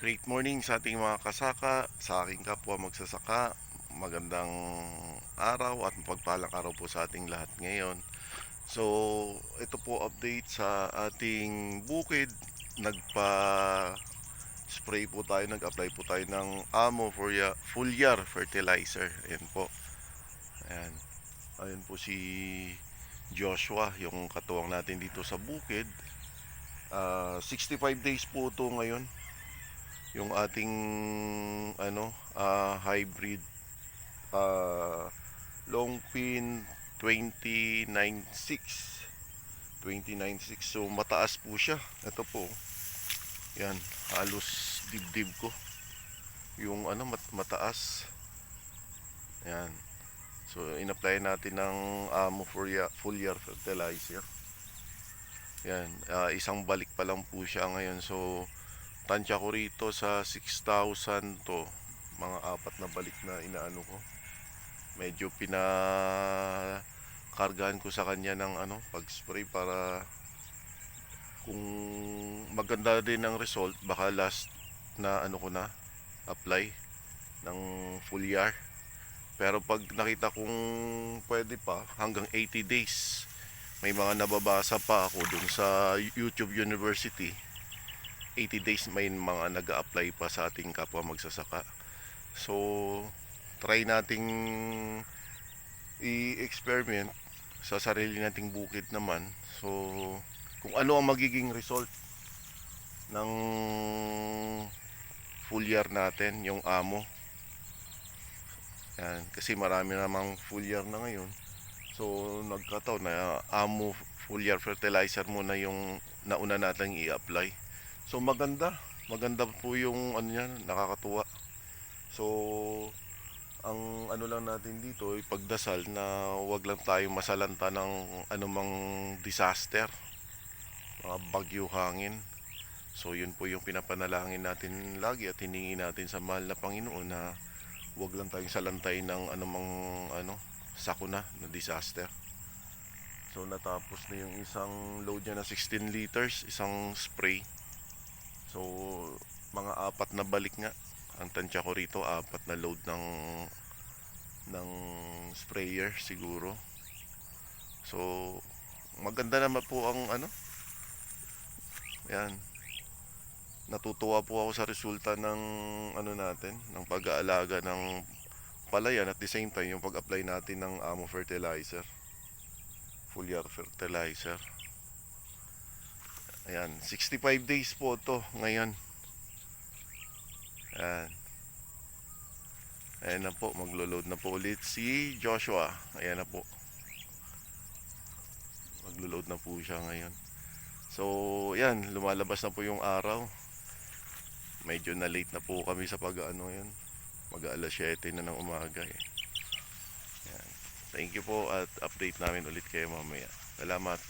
Great morning sa ating mga kasaka, sa aking kapwa magsasaka. Magandang araw at mapagpalang araw po sa ating lahat ngayon. So, ito po update sa ating bukid. Nagpa-spray po tayo, nag-apply po tayo ng Amo Foliar Fertilizer. Ayan po. Ayan. Ayan po si Joshua, yung katuwang natin dito sa bukid. 65 days po ito ngayon yung ating hybrid uh, long pin 296 so mataas po siya. Ito po yan, halos dibdib ko yung mataas yan. So in-apply natin ng foliar fertilizer yan. Isang balik pa lang po siya ngayon. So tansya ko rito sa 6,000 to, mga apat na balik na inaano ko. Medyo pinakargahan ko sa kanya ng pag-spray para kung maganda din ang result, baka last na ko na apply ng foliar. Pero pag nakita kong pwede pa hanggang 80 days, may mga nababasa pa ako dun sa YouTube University, 80 days may mga nag-a-apply pa sa ating kapwa magsasaka. So try nating i-experiment sa sarili nating bukid naman. So kung ano ang magiging result ng foliar natin, yung amo yan, kasi marami namang foliar na ngayon. So nagkataon na amo foliar fertilizer muna yung nauna nating i-apply. So maganda po yung niya, nakakatuwa. So ang lang natin dito ay pagdasal na wag lang tayong masalanta ng anumang disaster, mga bagyo, hangin. So yun po yung pinapanalangin natin lagi at hiningi natin sa mahal na Panginoon, na wag lang tayong salantay ng anumang sakuna na disaster. So natapos na yung isang load niya na 16 liters, isang spray. So mga apat na balik nga ang tansya ko rito, apat na load ng sprayer siguro. So maganda naman po ang yan. Natutuwa po ako sa resulta ng natin, ng pag-aalaga ng palayan, at the same time yung pag-apply natin ng Amo fertilizer, foliar fertilizer. Ayan, 65 days po to ngayon. Ayan. Ayan na po, maglo-load na po ulit si Joshua. Ayan na po, maglo-load na po siya ngayon. So yan, lumalabas na po yung araw. Medyo na late na po kami sa yun. Mag-alas 7 na ng umaga eh. Yan. Thank you po, at update namin ulit kayo mamaya. Salamat.